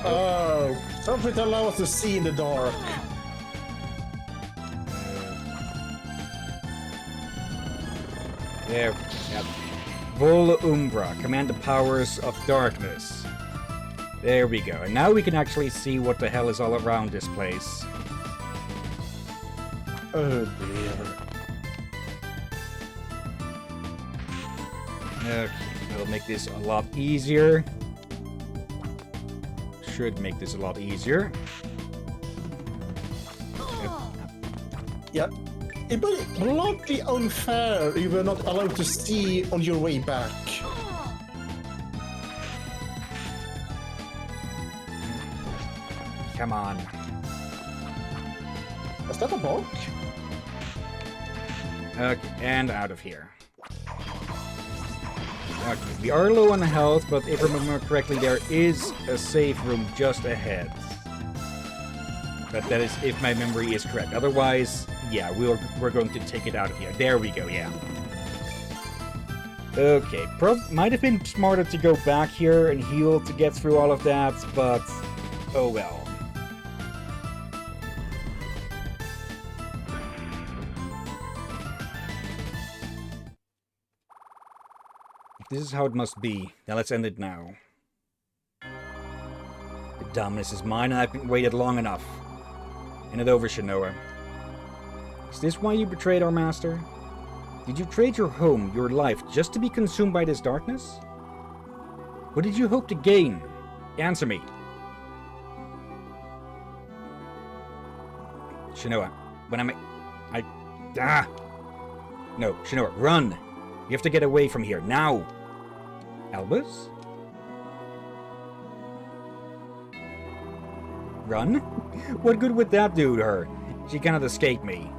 Oh, something to allow us to see in the dark. There. Yep. Vol Umbra. Command the powers of darkness. There we go. And now we can actually see what the hell is all around this place. Oh dear. Okay, that'll make this a lot easier. Should make this a lot easier. Yep. It would not be unfair you were not allowed to see on your way back. Come on. Was that a bug? Okay, and out of here. Okay, we are low on health, but if I remember correctly, there is a safe room just ahead. But that is if my memory is correct. Otherwise, yeah, we're going to take it out of here. There we go, yeah. Okay, might have been smarter to go back here and heal to get through all of that, but oh well. This is how it must be. Now let's end it now. The dumbness is mine, and I've been waited long enough. End it over, Shinoa. Is this why you betrayed our master? Did you trade your home, your life, just to be consumed by this darkness? What did you hope to gain? Answer me. Shinoa, when No, Shinoa, run! You have to get away from here, now! Albus? Run? What good would that do to her? She cannot escape me.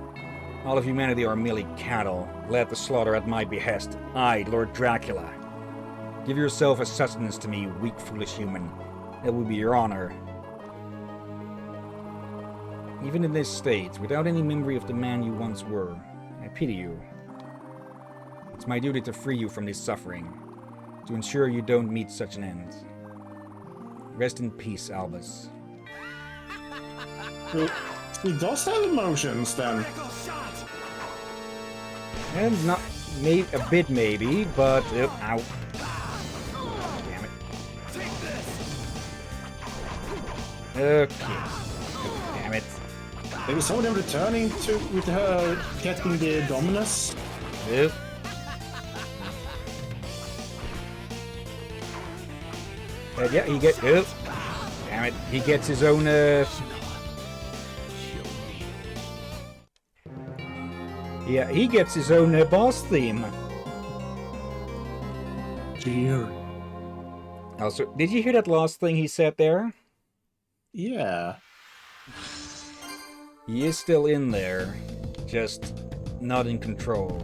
All of humanity are merely cattle, led to slaughter at my behest. I, Lord Dracula. Give yourself as sustenance to me, weak, foolish human. That will be your honor. Even in this state, without any memory of the man you once were, I pity you. It's my duty to free you from this suffering, to ensure you don't meet such an end. Rest in peace, Albus. He does have emotions, then. And not a bit, maybe, but ow! Damn it! Okay. Damn it! Maybe some of them returning to with her getting the dominus. Yep. Yeah, he gets. Damn it! He gets his own. Yeah, he gets his own boss theme. Dear. Also, did you hear that last thing he said there? Yeah. He is still in there, just not in control.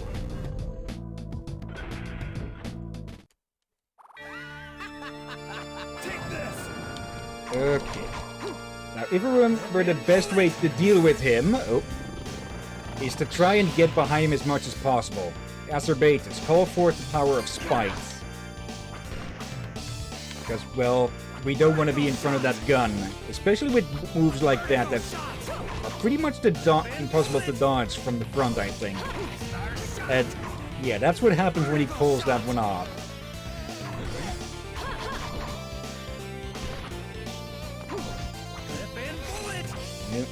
Okay. Now, if I remember, the best way to deal with him is to try and get behind him as much as possible. Acerbatus, call forth the power of spite. Because, well, we don't want to be in front of that gun. Especially with moves like that are pretty much impossible to dodge from the front, I think. And, yeah, that's what happens when he pulls that one off. Yep.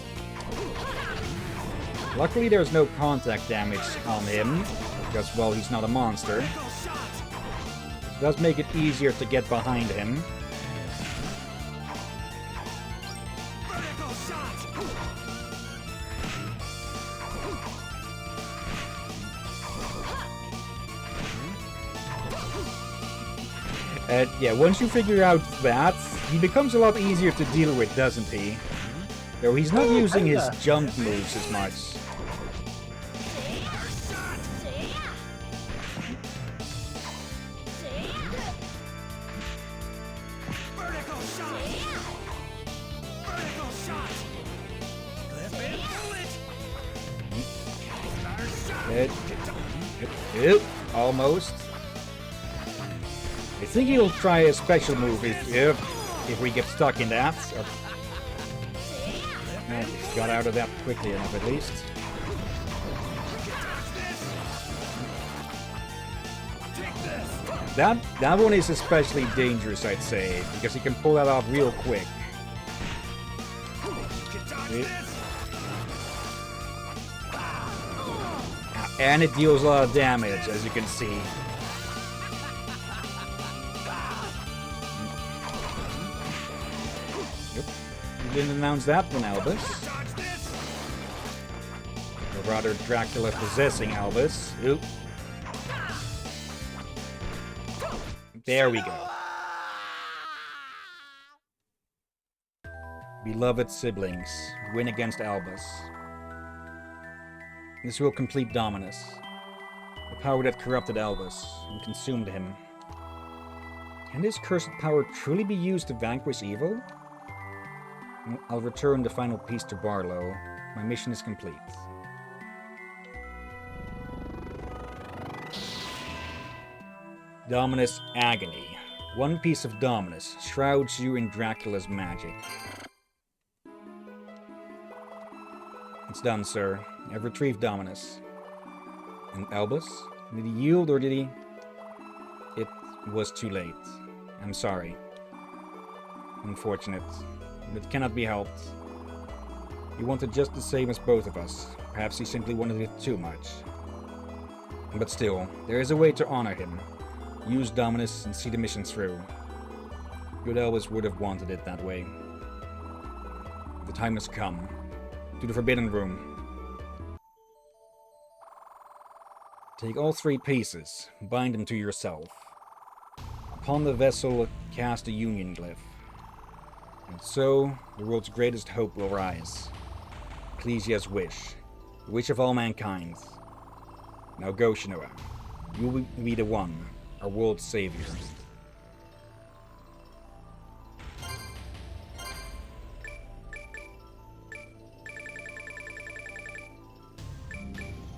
Luckily there's no contact damage on him, because, well, he's not a monster. It does make it easier to get behind him. And yeah, once you figure out that, he becomes a lot easier to deal with, doesn't he? Though he's not using his jump moves as much. Almost. I think he'll try a special move if if we get stuck in that. Got out of that quickly enough, at least. That one is especially dangerous, I'd say, because he can pull that off real quick. And it deals a lot of damage, as you can see. Yep. You didn't announce that one, Albus. Or rather, Dracula possessing Albus. Oop. There we go. Beloved siblings, win against Albus. This will complete Dominus, the power that corrupted Albus and consumed him. Can this cursed power truly be used to vanquish evil? I'll return the final piece to Barlow. My mission is complete. Dominus Agony. One piece of Dominus shrouds you in Dracula's magic. It's done, sir. I've retrieved Dominus. And Albus? Did he yield or did he? It was too late. I'm sorry. Unfortunate. But it cannot be helped. He wanted just the same as both of us. Perhaps he simply wanted it too much. But still, there is a way to honor him. Use Dominus and see the mission through. Good Albus would have wanted it that way. The time has come. To the Forbidden Room. Take all 3 pieces, bind them to yourself. Upon the vessel, cast a union glyph. And so, the world's greatest hope will rise. Ecclesia's wish. The wish of all mankind. Now go, Shinoa. You will be the one, our world's savior.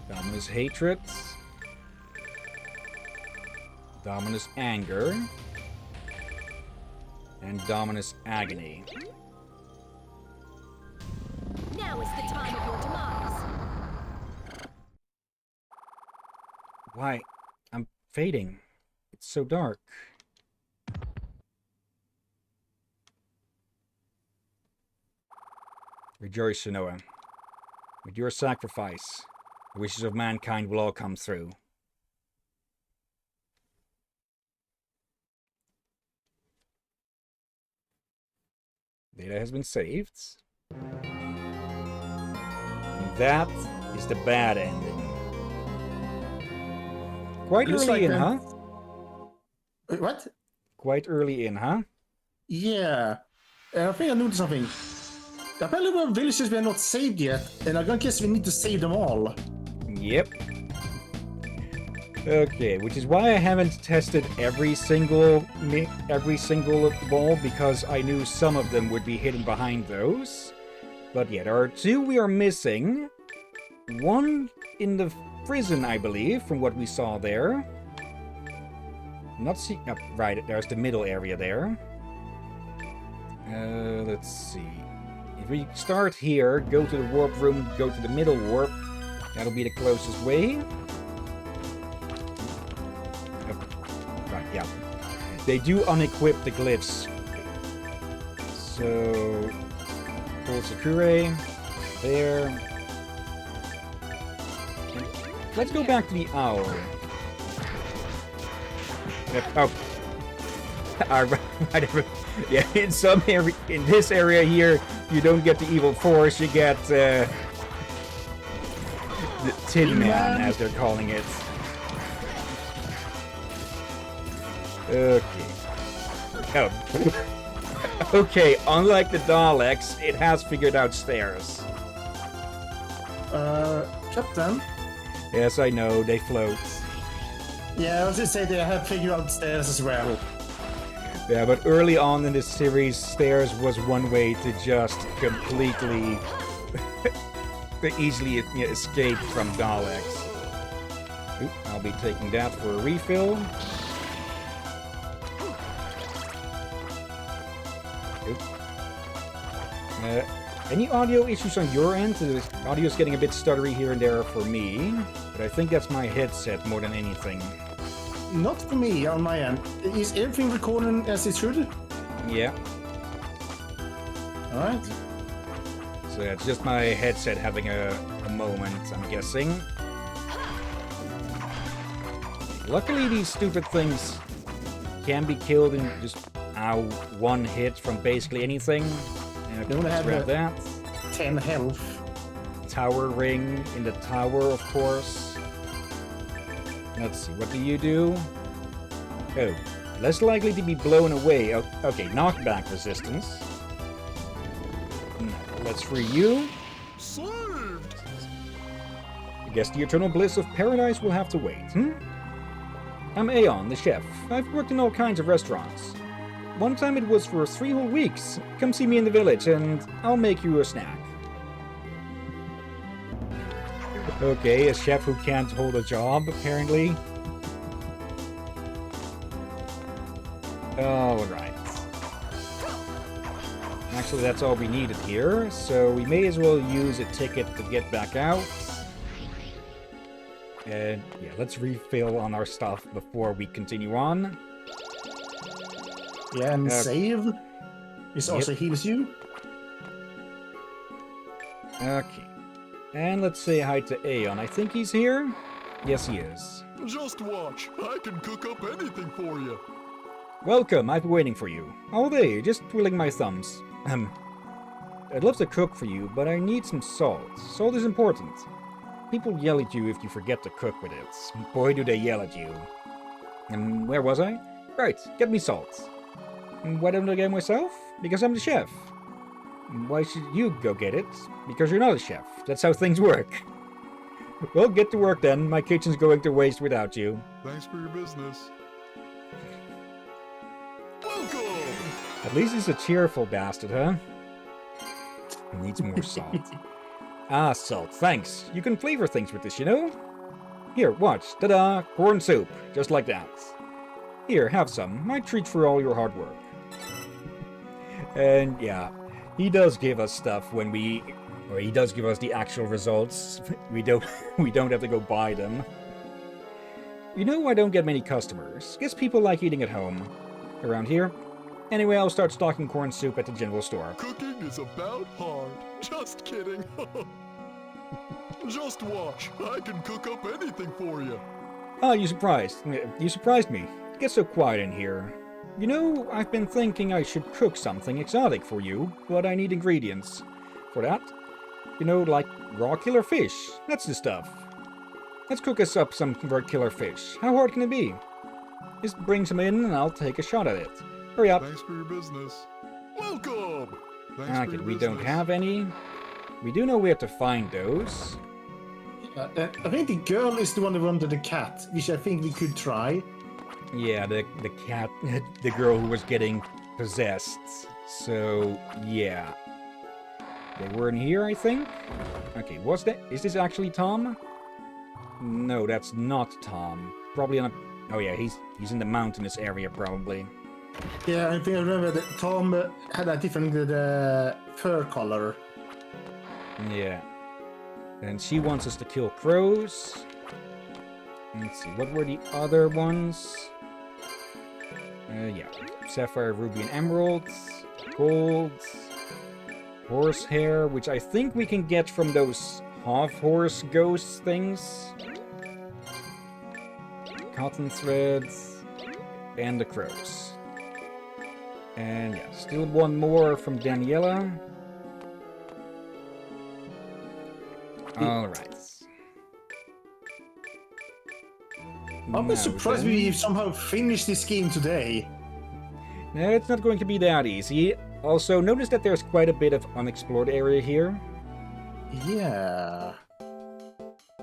Dominus hatred, Dominus anger, and Dominus agony. Now is the time of your demise. Why? I'm fading. It's so dark. Rejoice, Shinoa. With your sacrifice, the wishes of mankind will all come through. Data has been saved. And that is the bad ending. Quite early in, huh? What? Quite early in, huh? Yeah. I think I noticed something. Apparently our villages were not saved yet, and I guess we need to save them all. Yep. Okay, which is why I haven't tested every single ball, because I knew some of them would be hidden behind those. But yeah, there are 2 we are missing. One in the prison, I believe, from what we saw there. Not see... Oh, right, there's the middle area there. Let's see. If we start here, go to the warp room, go to the middle warp. That'll be the closest way. Right, yeah. They do unequip the glyphs. So... Pull Sakura. There. Let's go back to the owl. Oh. Yeah, in some area, in this area here, you don't get the evil force, you get the Tin Man, as they're calling it. Okay. Oh. Okay, unlike the Daleks, it has figured out stairs. Captain? Yes, I know, they float. Yeah, I was just say they have figured out stairs as well. Yeah, but early on in this series, stairs was one way to just completely easily escape from Daleks. Oop, I'll be taking that for a refill. Oops. Any audio issues on your end? The audio is getting a bit stuttery here and there for me, but I think that's my headset more than anything. Not for me on my end. Is everything recording as it should? Yeah. Alright. So it's just my headset having a moment, I'm guessing. Luckily, these stupid things can be killed in just one hit from basically anything. Don't Let's have grab that. 10 health. Tower ring in the tower, of course. Let's see, what do you do? Oh, less likely to be blown away. Okay, knockback resistance. Let's free you. Saved! I guess the eternal bliss of paradise will have to wait, I'm Aeon, the chef. I've worked in all kinds of restaurants. One time it was for 3 whole weeks. Come see me in the village and I'll make you a snack. Okay, a chef who can't hold a job, apparently. Alright. Actually, that's all we needed here, so we may as well use a ticket to get back out. And yeah, let's refill on our stuff before we continue on. Yeah, and save. This also heals you. Okay. And let's say hi to Aeon. I think he's here? Yes, he is. Just watch. I can cook up anything for you. Welcome, I've been waiting for you. All day, just twiddling my thumbs. I'd love to cook for you, but I need some salt. Salt is important. People yell at you if you forget to cook with it. Boy, do they yell at you. And where was I? Right, get me salt. Why don't I get it myself? Because I'm the chef. Why should you go get it? Because you're not a chef. That's how things work. Well, get to work then. My kitchen's going to waste without you. Thanks for your business. Welcome! At least he's a cheerful bastard, huh? He needs more salt. Ah, salt, thanks. You can flavor things with this, you know? Here, watch. Ta-da! Corn soup. Just like that. Here, have some. My treat for all your hard work. And yeah, he does give us stuff when he does give us the actual results. We don't have to go buy them. You know, I don't get many customers. Guess people like eating at home. Around here. Anyway, I'll start stocking corn soup at the general store. Cooking is about hard. Just kidding. Just watch. I can cook up anything for you. Ah, you surprised me. Get so quiet in here. You know, I've been thinking I should cook something exotic for you, but I need ingredients. For that, you know, like raw killer fish. That's the stuff. Let's cook us up some raw killer fish. How hard can it be? Just bring some in and I'll take a shot at it. Hurry up. Thanks for your business. Welcome! Thanks for Okay, your we business. don't have any. We do know where to find those. I think the girl is the one who wanted the cat, which I think we could try. Yeah, the cat, the girl who was getting possessed. So, yeah. They were in here, I think? Okay, is this actually Tom? No, that's not Tom. Probably on a... Oh yeah, he's in the mountainous area, probably. Yeah, I think I remember that Tom had a different fur color. Yeah. And she wants us to kill crows. Let's see, what were the other ones? Yeah. Sapphire, ruby, and emeralds. Gold. Horsehair, which I think we can get from those half-horse ghost things. Cotton threads. And the crows. And yeah, still one more from Daniela. Alright. I'm surprised we somehow finished this game today. No, it's not going to be that easy. Also, notice that there's quite a bit of unexplored area here. Yeah.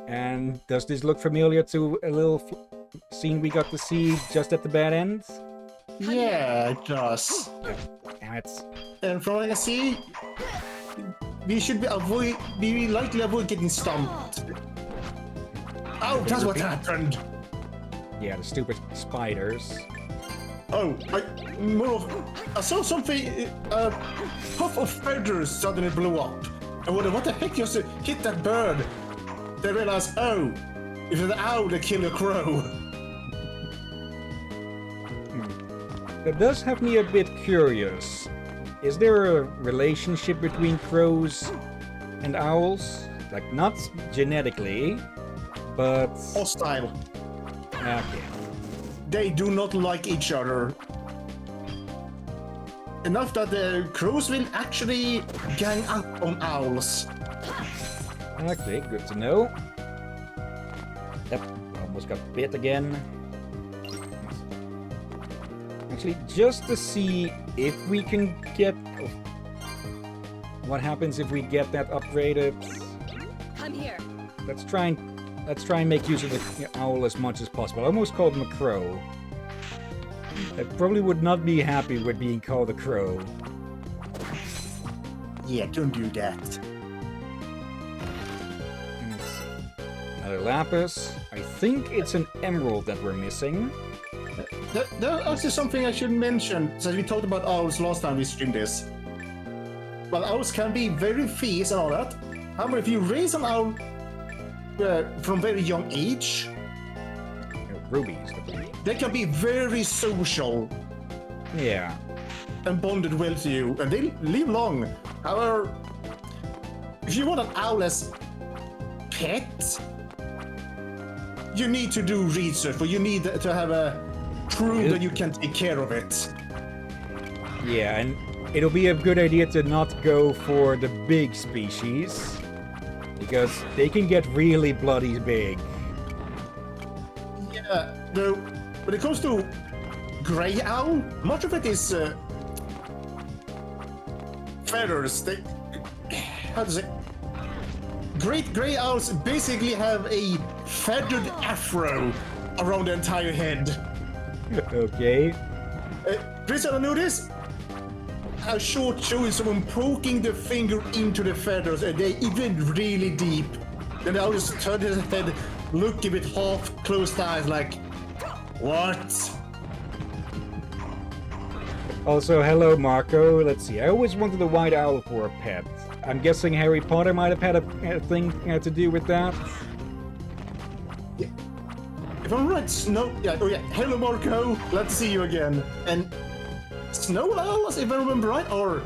And does this look familiar to a little scene we got to see just at the bad end? Yeah, it does. Damn it. And from what I see, we should be likely avoid getting stumped. Oh, that's what happened. Yeah, the stupid spiders. Oh, I saw something, a puff of feathers suddenly blew up. I wondered what the heck just hit that bird. They realized, oh, it's an owl that killed a crow. That does have me a bit curious. Is there a relationship between crows and owls? Like, not genetically, but... Hostile. Okay. They do not like each other. Enough that the crows will actually gang up on owls. Okay, good to know. Yep, almost got bit again. Actually, just to see if we can get... What happens if we get that upgraded? Come here. Let's try and make use of the owl as much as possible. I almost called him a crow. I probably would not be happy with being called a crow. Yeah, don't do that. Another lapis. I think it's an emerald that we're missing. That's actually something I should mention, since we talked about owls last time we streamed this. Well, owls can be very fierce and all that. However, if you raise an owl from very young age, Rubies. they can be very social Yeah. and bonded well to you, and they live long. However, if you want an owl as pet, you need to do research, but you need to have a prove that you can take care of it. Yeah, and it'll be a good idea to not go for the big species, because they can get really bloody big. Yeah, though, when it comes to gray owl, much of it is feathers. They, how to say, great gray owls basically have a feathered afro around the entire head. Okay. Chris, I know this. A short showing someone poking the finger into the feathers, and they even really deep. Then the owl just turned his head, looking with half closed eyes, like, what? Also, hello Marco. Let's see. I always wanted a white owl for a pet. I'm guessing Harry Potter might have had a thing to do with that. If I'm right, Snow... Yeah, oh yeah, hello Marco, glad to see you again. And snow owls, if I remember right, are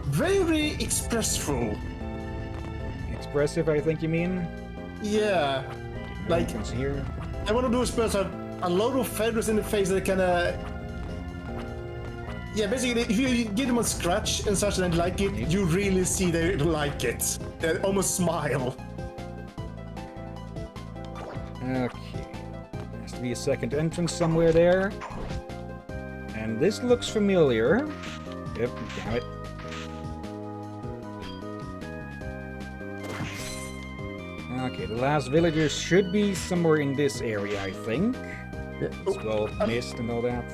very expressful. Expressive, I think you mean? Yeah, like, Entrance here. and one of those birds have a lot of feathers in the face that kind of... Yeah, basically, if you give them a scratch and such and they like it, you really see they like it. They almost smile. Okay. Has to be a second entrance somewhere there. And this looks familiar. Yep, damn it. Okay, the last villagers should be somewhere in this area, I think. Yeah. It's well mist and all that.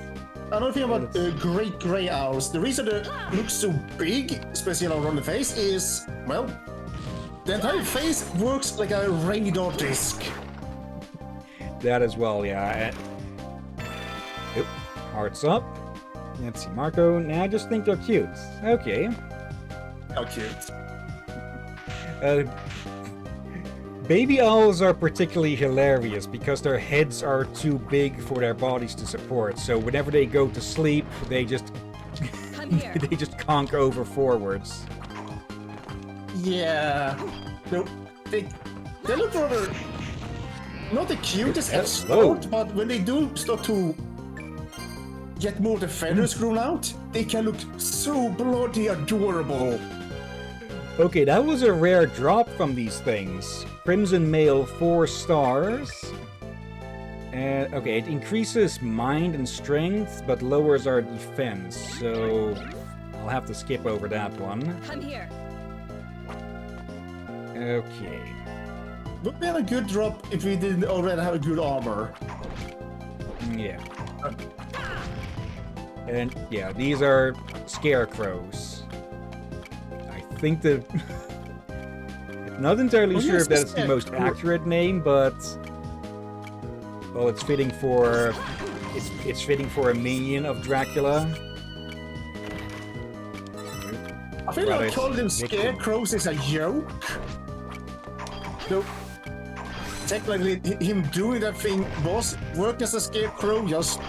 Another thing about great grey owls, the reason they look so big, especially around the face, is, well, the entire face works like a radar disc. That as well, yeah. Oop, hearts up. Let's see, Marco. Now I just think they're cute. Okay. How cute. Baby owls are particularly hilarious because their heads are too big for their bodies to support. So whenever they go to sleep, they just Come here. they just conk over forwards. Yeah. No, they look rather not the cutest at Hello. start, but when they do start to get more the feathers grown out, they can look so bloody adorable. Okay, that was a rare drop from these things. Crimson Male, 4 stars. Okay, it increases mind and strength, but lowers our defense, so I'll have to skip over that one. Come here. Okay. Would be a good drop if we didn't already have a good armor. Yeah. And yeah, these are scarecrows. I think that... Not entirely sure if that's the most accurate name, but... Well, it's fitting for it's fitting for a minion of Dracula. I feel like calling them scarecrows is a joke. So, technically, him doing that thing was work as a scarecrow, just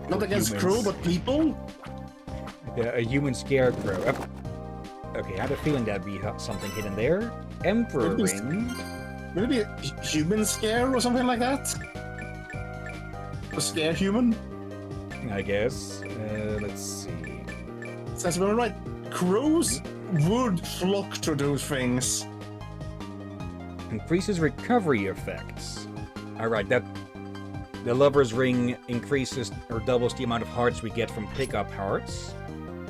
not against humans. crow, but people. Yeah, a human scarecrow. Okay, I had a feeling that'd be something hidden there. Emperor Maybe- ring. Maybe a human scare or something like that. A scare human. I guess. Let's see. Sounds about right. Crows would flock to those things. Increases recovery effects. Alright, that... The Lover's Ring increases or doubles the amount of hearts we get from pickup hearts.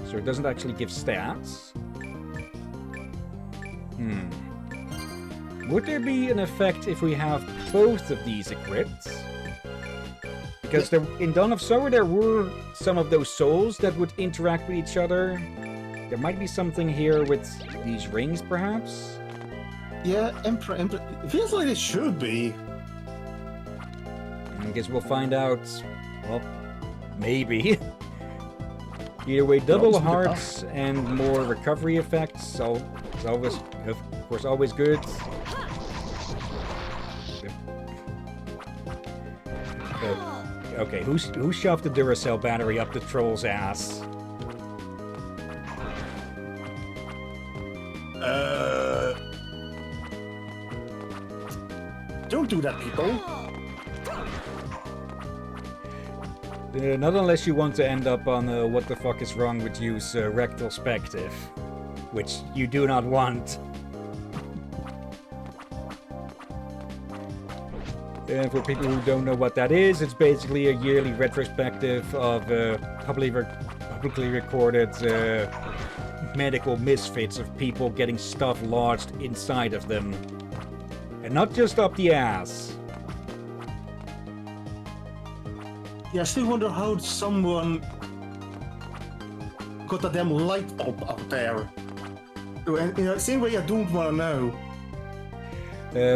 So it doesn't actually give stats. Would there be an effect if we have both of these equipped? Because in Dawn of Sorrow there were some of those souls that would interact with each other. There might be something here with these rings, perhaps? Yeah, Emperor. It feels like it should be. I guess we'll find out. Well, maybe. Either way, double hearts and more recovery effects. So it's always, of course, always good. Okay, who shoved the Duracell battery up the troll's ass? Don't do that, people. Not unless you want to end up on what the fuck is wrong with you's rectal spective, which you do not want. And for people who don't know what that is, it's basically a yearly retrospective of publicly recorded medical misfits of people getting stuff lodged inside of them. And not just up the ass. Yeah, I still wonder how someone got a damn light bulb out there. And, same way I don't want to know.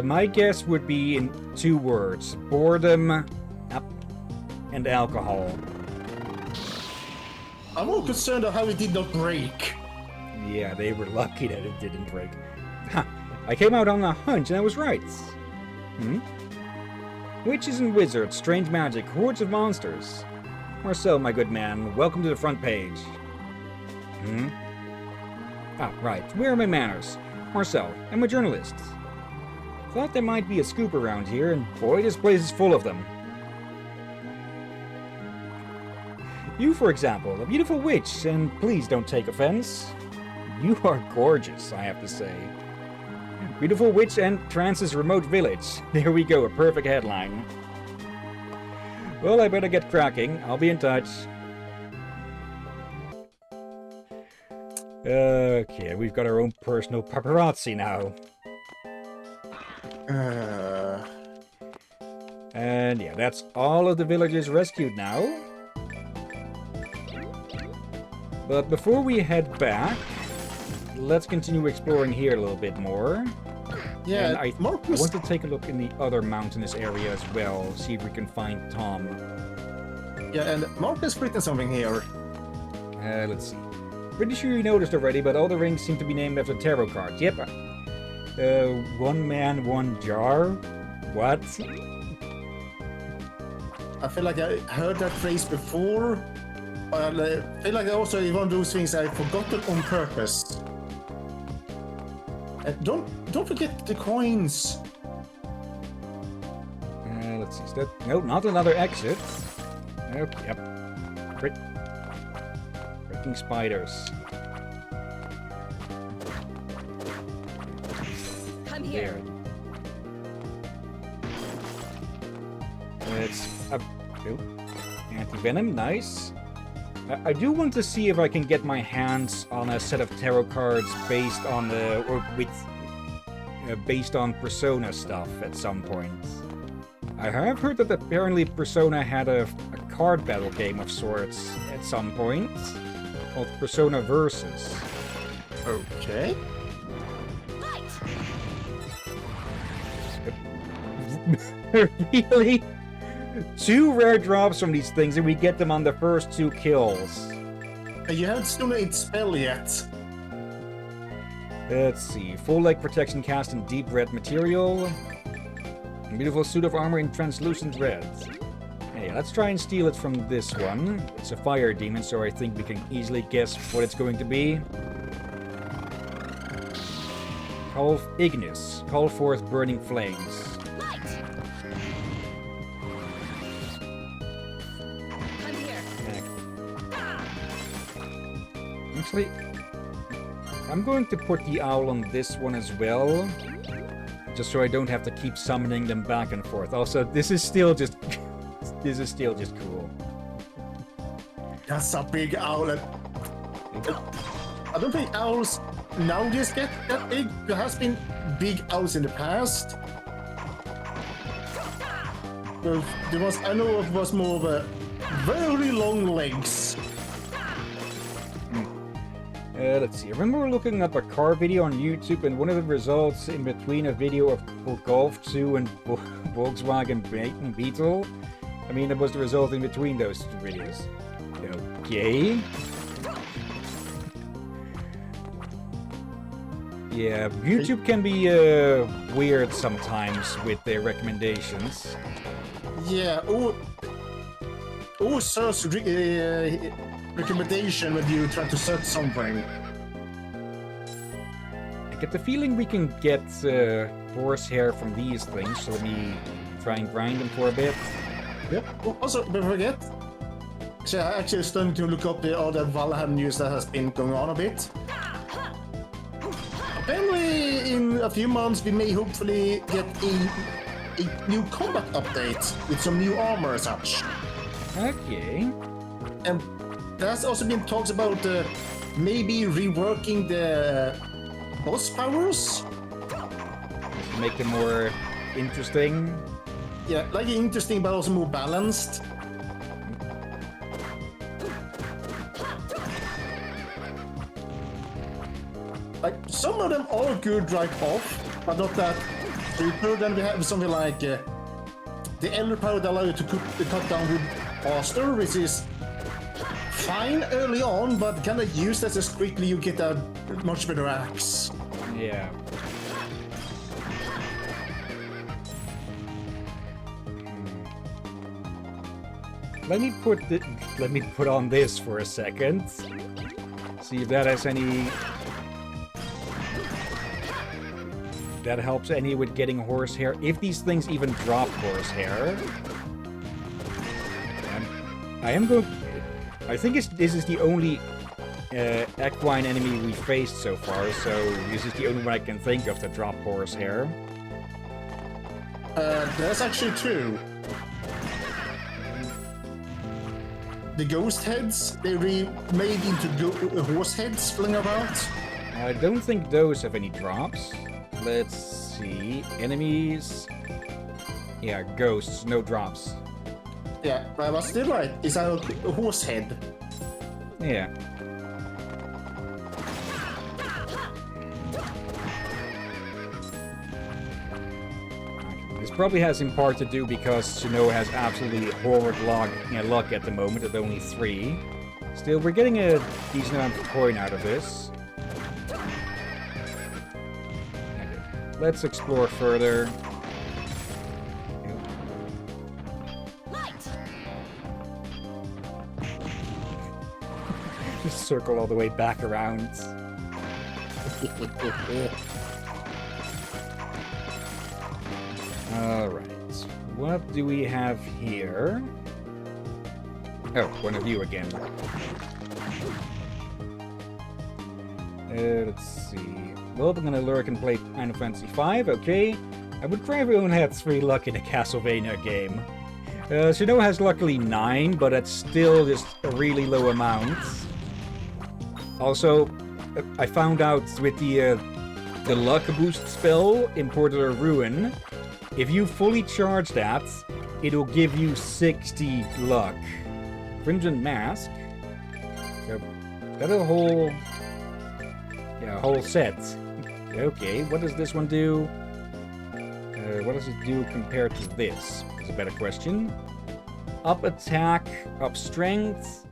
My guess would be in 2 words. Boredom and alcohol. I'm more concerned of how it did not break. Yeah, they were lucky that it didn't break. Ha! I came out on a hunch and I was right. Witches and wizards, strange magic, hordes of monsters. Marcel, my good man, welcome to the front page. Right. Where are my manners? Marcel, I'm a journalist. Thought there might be a scoop around here, and boy, this place is full of them. You, for example, a beautiful witch, and please don't take offense. You are gorgeous, I have to say. Beautiful witch and trance's remote village. There we go, a perfect headline. Well, I better get cracking. I'll be in touch. Okay, we've got our own personal paparazzi now. And yeah, that's all of the villagers rescued now. But before we head back, let's continue exploring here a little bit more. Yeah, and I Marcus. want to take a look in the other mountainous area as well, see if we can find Tom. Yeah, and Marcus written something here. Let's see. Pretty sure you noticed already, but all the rings seem to be named after tarot cards. Yep. One man, one jar? What? I feel like I heard that phrase before. I feel like also one of those things I forgot on purpose. Don't forget the coins. Let's see. Is that... No, not another exit. Oh, yep. Freaking spiders. Come here. There. It's up. Anti-venom, nice. I do want to see if I can get my hands on a set of tarot cards based on based on Persona stuff at some point. I have heard that apparently Persona had a card battle game of sorts at some point called Persona Versus. Okay. Really? 2 rare drops from these things, and we get them on the first 2 kills. You haven't still its spell yet. Let's see. Full leg protection cast in deep red material. Beautiful suit of armor in translucent red. Hey, let's try and steal it from this one. It's a fire demon, so I think we can easily guess what it's going to be. Call Ignis. Call forth burning flames. I'm here. Actually, I'm going to put the owl on this one as well. Just so I don't have to keep summoning them back and forth. Also, this is still just... this is still just cool. That's a big owl. I don't think owls now just get that big. There has been big owls in the past. There was, I know it was more of a very long legs. Let's see. I remember looking up a car video on YouTube, and one of the results in between a video of Golf 2 and Volkswagen Beetle. I mean, it was the result in between those 2 videos. Okay. Yeah, YouTube can be weird sometimes with their recommendations. Yeah, search recommendation when you try to search something. I get the feeling we can get horsehair from these things, so let me try and grind them for a bit. Yep. Oh, also, don't forget. So I actually starting to look up all the Valheim news that has been going on a bit. Apparently, in a few months, we may hopefully get a new combat update with some new armor and such. Okay. And there's also been talks about maybe reworking the boss powers. To make them more interesting. Yeah, like interesting, but also more balanced. Like, some of them are good right off, but not that super. Then we have something like the Elder Power that allows you to cut down wood faster, which is fine early on, but kind of useless as quickly you get a much better axe. Yeah. Let me put on this for a second. See if that has any... that helps any with getting horsehair. If these things even drop horsehair. I am going... I think this is the only equine enemy we faced so far, so this is the only one I can think of to drop horsehair. There's actually 2. The ghost heads, they remade into horse heads flying around. I don't think those have any drops. Let's see. Enemies. Yeah, ghosts, no drops. Yeah, but I was still right. It's a horse head. Yeah. This probably has in part to do because Suno has absolutely horrid luck at the moment at only 3. Still, we're getting a decent amount of coin out of this. Okay. Let's explore further. Just circle all the way back around. Alright, what do we have here? Oh, one of you again. Let's see. Well, we're gonna lurk and play Final Fantasy V, okay. I would cry if we only had 3 luck in a Castlevania game. Shino has luckily 9, but that's still just a really low amount. Also, I found out with the luck boost spell in Portal Ruin, if you fully charge that, it'll give you 60 luck. Crimson Mask. So, got a whole... yeah, a whole set. Okay, what does this one do? What does it do compared to this? Is a better question. Up attack, up strength.